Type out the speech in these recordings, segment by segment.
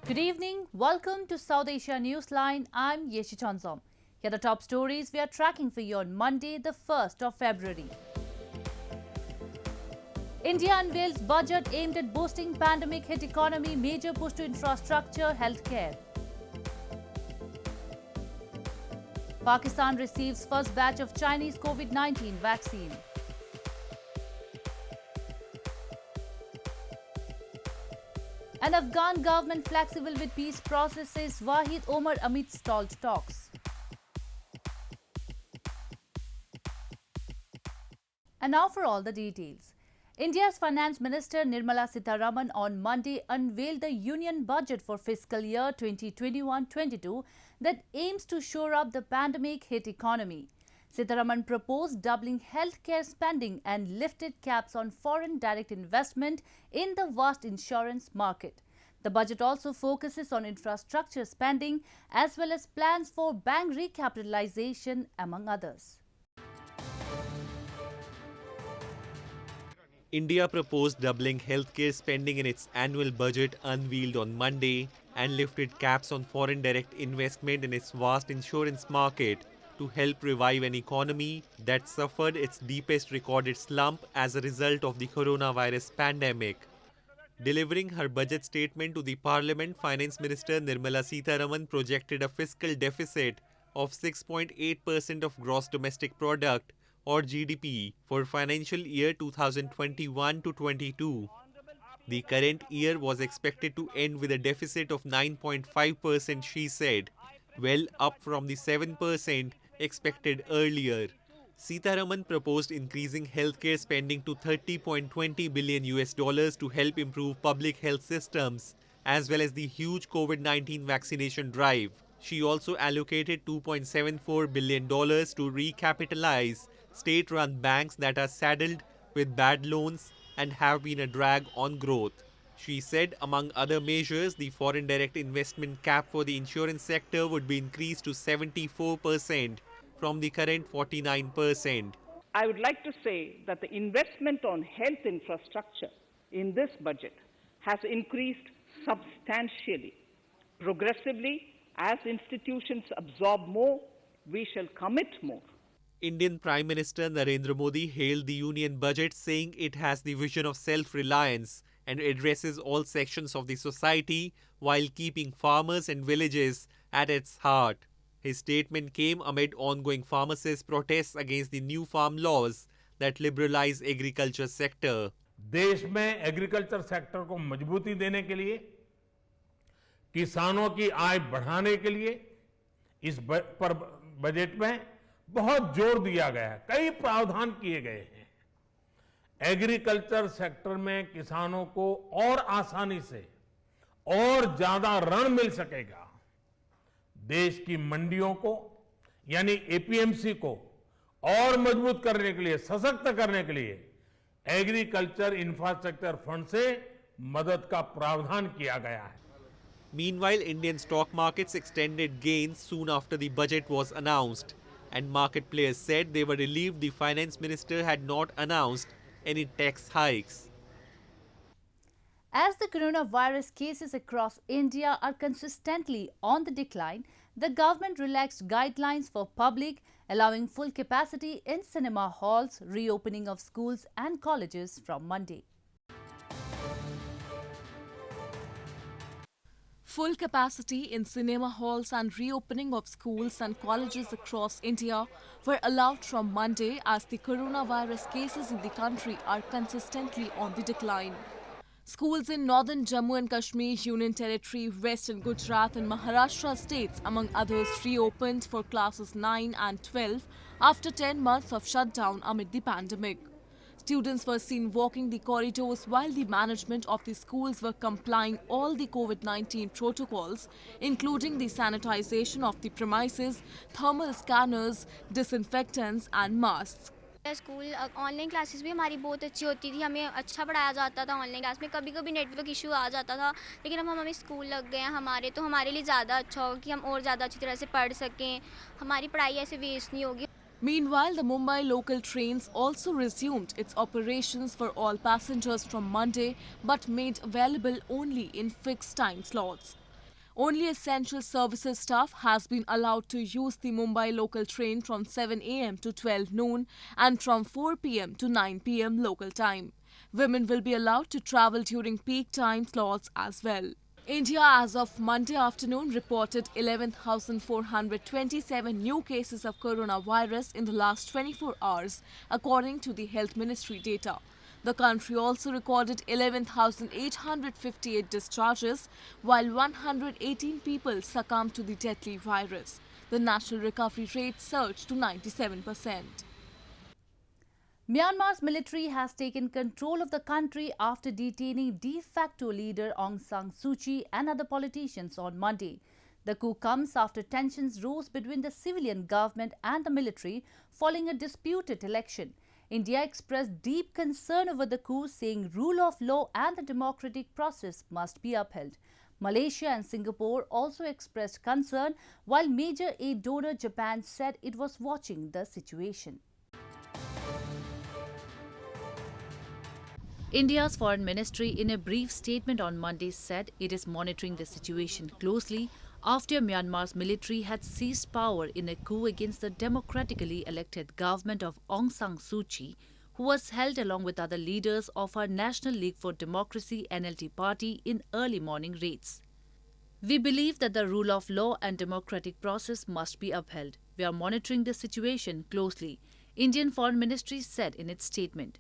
Good evening. Welcome to South Asia Newsline. I'm Yeshi Chanzom. Here are the top stories we are tracking for you on Monday, the 1st of February. India unveils budget aimed at boosting pandemic-hit economy, major push to infrastructure, healthcare. Pakistan receives first batch of Chinese COVID-19 vaccine. And Afghan government flexible with peace process, says Wahid Omar amid stalled talks. And now for all the details. India's Finance Minister Nirmala Sitharaman on Monday unveiled the Union Budget for fiscal year 2021-22 that aims to shore up the pandemic-hit economy. Sitharaman proposed doubling healthcare spending and lifted caps on foreign direct investment in the vast insurance market. The budget also focuses on infrastructure spending as well as plans for bank recapitalization, among others. India proposed doubling healthcare spending in its annual budget unveiled on Monday and lifted caps on foreign direct investment in its vast insurance market to help revive an economy that suffered its deepest recorded slump as a result of the coronavirus pandemic. Delivering her budget statement to the Parliament, Finance Minister Nirmala Sitharaman projected a fiscal deficit of 6.8% of gross domestic product or GDP for financial year 2021-22. The current year was expected to end with a deficit of 9.5%, she said, well up from the 7% expected earlier. Sitharaman proposed increasing healthcare spending to $30.20 billion to help improve public health systems, as well as the huge COVID-19 vaccination drive. She also allocated $2.74 billion to recapitalize state-run banks that are saddled with bad loans and have been a drag on growth. She said, among other measures, the foreign direct investment cap for the insurance sector would be increased to 74% from the current 49%. I would like to say that the investment on health infrastructure in this budget has increased substantially. Progressively, as institutions absorb more, we shall commit more. Indian Prime Minister Narendra Modi hailed the Union Budget, saying it has the vision of self-reliance and addresses all sections of the society while keeping farmers and villages at its heart. His statement came amid ongoing pharmacists' protests against the new farm laws that liberalize agriculture sector. देश में agriculture sector को मजबूती देने के लिए, किसानों की आय बढ़ाने के लिए इस बजट में बहुत जोर दिया गया है, कई प्रावधान किए गए हैं। एग्रीकल्चर सेक्टर में किसानों को और आसानी से और ज्यादा ऋण मिल सकेगा। देश की मंडियों को यानी एपीएमसी को और मजबूत करने के लिए, सशक्त करने के लिए एग्रीकल्चर इंफ्रास्ट्रक्चर फंड से मदद का प्रावधान किया गया है। Meanwhile, Indian stock markets extended gains soon after the budget was announced, and market players said they were relieved the finance minister had not announced any tax hikes. As the coronavirus cases across India are consistently on the decline, the government relaxed guidelines for public, allowing full capacity in cinema halls, reopening of schools and colleges from Monday. Full capacity in cinema halls and reopening of schools and colleges across India were allowed from Monday as the coronavirus cases in the country are consistently on the decline. Schools in northern Jammu and Kashmir, Union Territory, Western Gujarat and Maharashtra states, among others, reopened for classes 9 and 12 after 10 months of shutdown amid the pandemic. Students were seen walking the corridors while the management of the schools were complying all the COVID-19 protocols, including the sanitization of the premises, thermal scanners, disinfectants and masks. School online classes भी हमारी बहुत अच्छी होती थी, हमें अच्छा पढ़ाया जाता था ऑनलाइन क्लास में। कभी कभी नेटवर्क इशू आ जाता था, लेकिन अब हमें स्कूल लग गए हैं हमारे, तो हमारे लिए ज़्यादा अच्छा होगा कि हम और ज़्यादा अच्छी तरह से पढ़ सकें, हमारी पढ़ाई ऐसे वेस्ट नहीं होगी। Meanwhile, the Mumbai local trains also resumed its operations for all passengers from Monday, but made available only in fixed time slots. Only essential services staff has been allowed to use the Mumbai local train from 7 a.m. to 12 noon and from 4 p.m. to 9 p.m. local time. Women will be allowed to travel during peak time slots as well. India as of Monday afternoon reported 11,427 new cases of coronavirus in the last 24 hours, according to the Health Ministry data. The country also recorded 11,858 discharges, while 118 people succumbed to the deadly virus. The national recovery rate surged to 97%. Myanmar's military has taken control of the country after detaining de facto leader Aung San Suu Kyi and other politicians on Monday. The coup comes after tensions rose between the civilian government and the military following a disputed election. India expressed deep concern over the coup, saying rule of law and the democratic process must be upheld. Malaysia and Singapore also expressed concern, while major aid donor Japan said it was watching the situation. India's foreign ministry in a brief statement on Monday said it is monitoring the situation closely after Myanmar's military had seized power in a coup against the democratically elected government of Aung San Suu Kyi, who was held along with other leaders of our National League for Democracy NLD party in early morning raids. We believe that the rule of law and democratic process must be upheld. We are monitoring the situation closely, Indian Foreign Ministry said in its statement.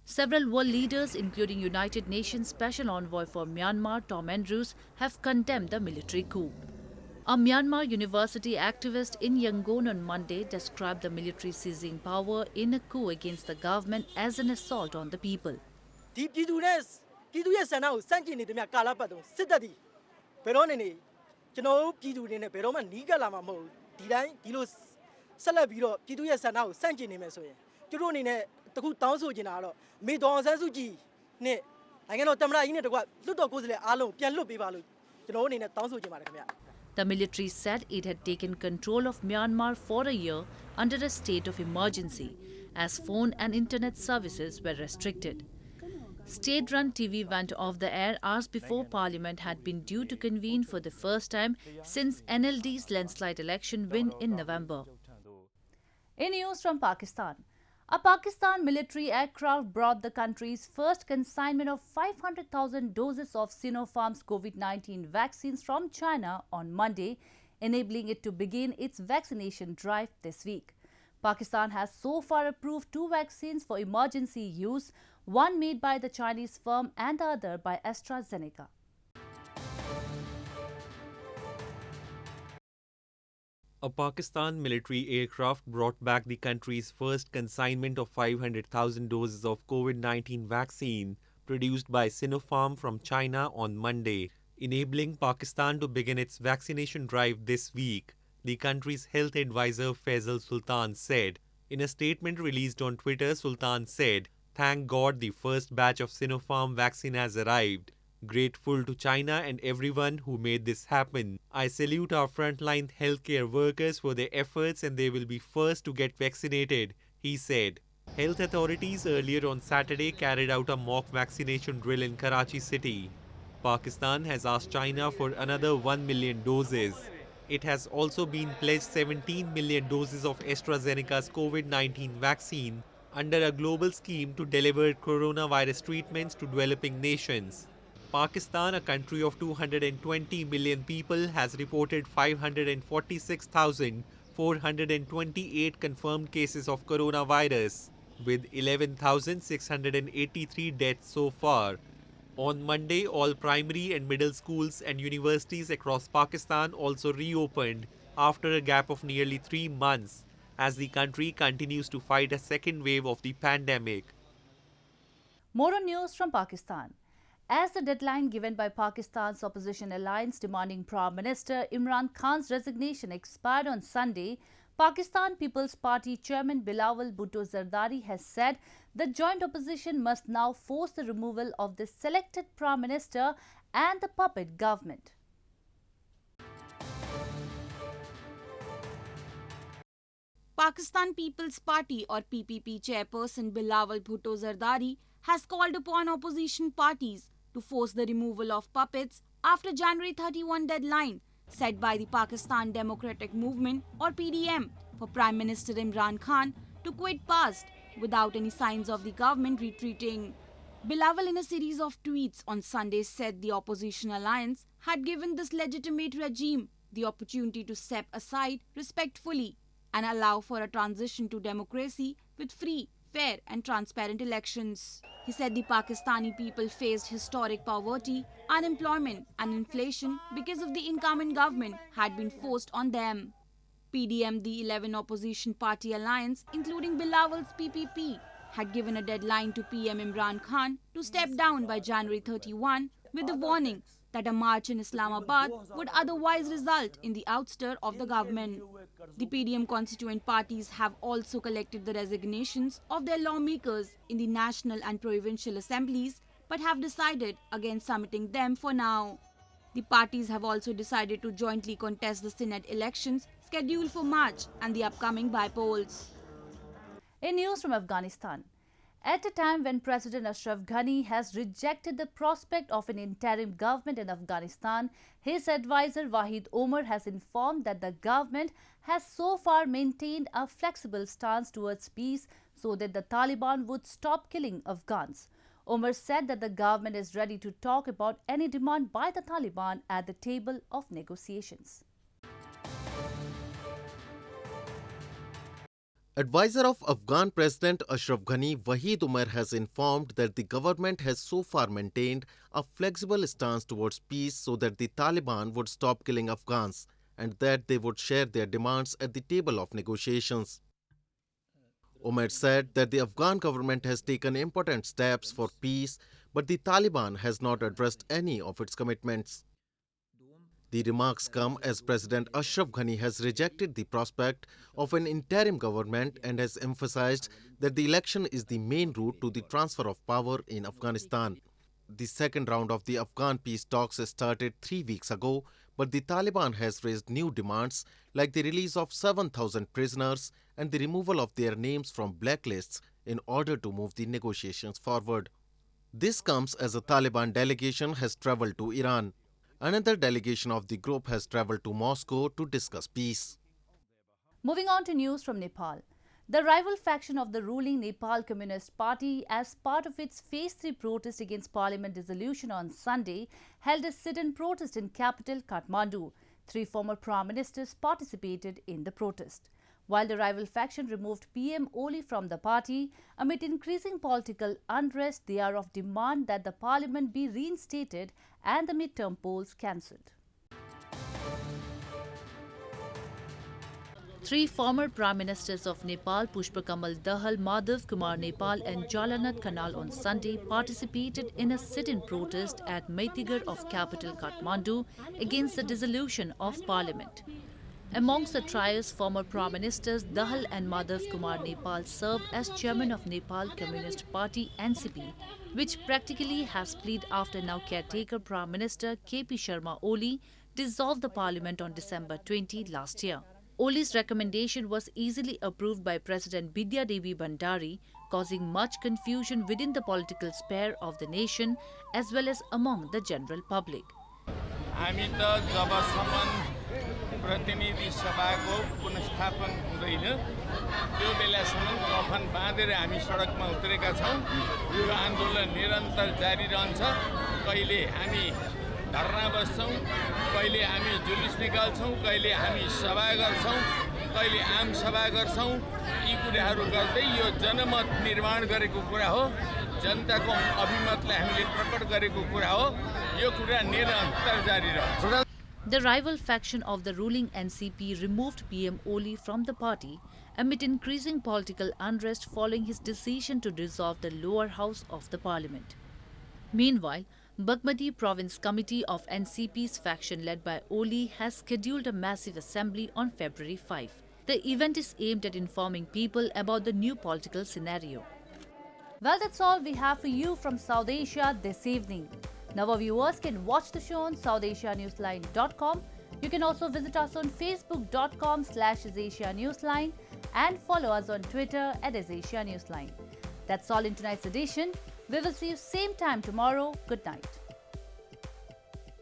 Several world leaders, including United Nations Special Envoy for Myanmar, Tom Andrews, have condemned the military coup. A Myanmar university activist in Yangon on Monday described the military seizing power in a coup against the government as an assault on the people. The military said it had taken control of Myanmar for a year under a state of emergency, as phone and internet services were restricted. State-run TV went off the air hours before Parliament had been due to convene for the first time since NLD's landslide election win in November. In news from Pakistan, a Pakistan military aircraft brought the country's first consignment of 500,000 doses of Sinopharm's COVID-19 vaccines from China on Monday, enabling it to begin its vaccination drive this week. Pakistan has so far approved 2 vaccines for emergency use, one made by the Chinese firm and the other by AstraZeneca. A Pakistan military aircraft brought back the country's first consignment of 500,000 doses of COVID-19 vaccine produced by Sinopharm from China on Monday, enabling Pakistan to begin its vaccination drive this week, the country's health advisor Faisal Sultan said. In a statement released on Twitter, Sultan said, "Thank God the first batch of Sinopharm vaccine has arrived. Grateful to China and everyone who made this happen. I salute our frontline healthcare workers for their efforts and they will be first to get vaccinated," he said. Health authorities earlier on Saturday carried out a mock vaccination drill in Karachi city. Pakistan has asked China for another 1 million doses. It has also been pledged 17 million doses of AstraZeneca's COVID-19 vaccine under a global scheme to deliver coronavirus treatments to developing nations. Pakistan, a country of 220 million people, has reported 546,428 confirmed cases of coronavirus, with 11,683 deaths so far. On Monday, all primary and middle schools and universities across Pakistan also reopened after a gap of nearly 3 months as the country continues to fight a second wave of the pandemic. More on news from Pakistan. As the deadline given by Pakistan's opposition alliance demanding Prime Minister Imran Khan's resignation expired on Sunday, Pakistan People's Party Chairman Bilawal Bhutto Zardari has said the joint opposition must now force the removal of the selected Prime Minister and the puppet government. Pakistan People's Party or PPP chairperson Bilawal Bhutto Zardari has called upon opposition parties to force the removal of puppets after January 31 deadline set by the Pakistan Democratic Movement or PDM for Prime Minister Imran Khan to quit past without any signs of the government retreating. Bilawal, in a series of tweets on Sunday, said the opposition alliance had given this legitimate regime the opportunity to step aside respectfully and allow for a transition to democracy with free, fair and transparent elections. He said the Pakistani people faced historic poverty, unemployment and inflation because of the incumbent government had been forced on them. PDM, the 11 opposition party alliance, including Bilawal's PPP, had given a deadline to PM Imran Khan to step down by January 31 with the warning that a march in Islamabad would otherwise result in the ouster of the government. The PDM constituent parties have also collected the resignations of their lawmakers in the national and provincial assemblies but have decided against submitting them for now. The parties have also decided to jointly contest the Senate elections scheduled for March and the upcoming by-polls. In news from Afghanistan, at a time when President Ashraf Ghani has rejected the prospect of an interim government in Afghanistan, his advisor Wahid Omar has informed that the government has so far maintained a flexible stance towards peace so that the Taliban would stop killing Afghans. Omar said that the government is ready to talk about any demand by the Taliban at the table of negotiations. Advisor of Afghan President Ashraf Ghani, Wahid Umar, has informed that the government has so far maintained a flexible stance towards peace so that the Taliban would stop killing Afghans and that they would share their demands at the table of negotiations. Umar said that the Afghan government has taken important steps for peace, but the Taliban has not addressed any of its commitments. The remarks come as President Ashraf Ghani has rejected the prospect of an interim government and has emphasized that the election is the main route to the transfer of power in Afghanistan. The second round of the Afghan peace talks started 3 weeks ago, but the Taliban has raised new demands like the release of 7,000 prisoners and the removal of their names from blacklists in order to move the negotiations forward. This comes as a Taliban delegation has traveled to Iran. Another delegation of the group has travelled to Moscow to discuss peace. Moving on to news from Nepal. The rival faction of the ruling Nepal Communist Party, as part of its Phase 3 protest against parliament dissolution on Sunday, held a sit-in protest in capital Kathmandu. 3 former prime ministers participated in the protest. While the rival faction removed PM Oli from the party, amid increasing political unrest, they are of demand that the parliament be reinstated and the midterm polls cancelled. 3 former Prime Ministers of Nepal, Pushpa Kamal Dahal, Madhav Kumar Nepal and Jalanath Khanal on Sunday participated in a sit-in protest at Maitigar of capital Kathmandu against the dissolution of parliament. Amongst the trio's former Prime Ministers, Dahal and Madhav Kumar Nepal serve as chairman of Nepal Communist Party (NCP), which practically has split after now caretaker Prime Minister KP Sharma Oli dissolved the parliament on December 20 last year. Oli's recommendation was easily approved by President Bidya Devi Bhandari, causing much confusion within the political sphere of the nation as well as among the general public. प्रतिनिधि सभाको पुनर्स्थापन हुँदैन त्यो बेलासम्म कफन बाँधेर हामी सडकमा उत्रेका छौं यो आन्दोलन निरन्तर जारी रहन्छ कहिले हामी धरना बस्छौं कहिले हामी जुलुस निकाल्छौं कहिले हामी सभा गर्छौं कहिले आम सभा गर्छौं यी कुराहरू गर्दै यो जनमत निर्माण गरेको कुरा हो जनताको अभिमतलाई हामीले प्रकट गरेको कुरा हो यो कुरा निरन्तर जारी रहन्छ. The rival faction of the ruling NCP removed PM Oli from the party amid increasing political unrest following his decision to dissolve the lower house of the parliament. Meanwhile, Bagmati Province Committee of NCP's faction led by Oli has scheduled a massive assembly on February 5. The event is aimed at informing people about the new political scenario. Well, that's all we have for you from South Asia this evening. Now our viewers can watch the show on SouthAsiaNewsline.com. You can also visit us on Facebook.com/AsAsiaNewsline and follow us on Twitter @AsAsiaNewsline. That's all in tonight's edition. We will see you same time tomorrow. Good night.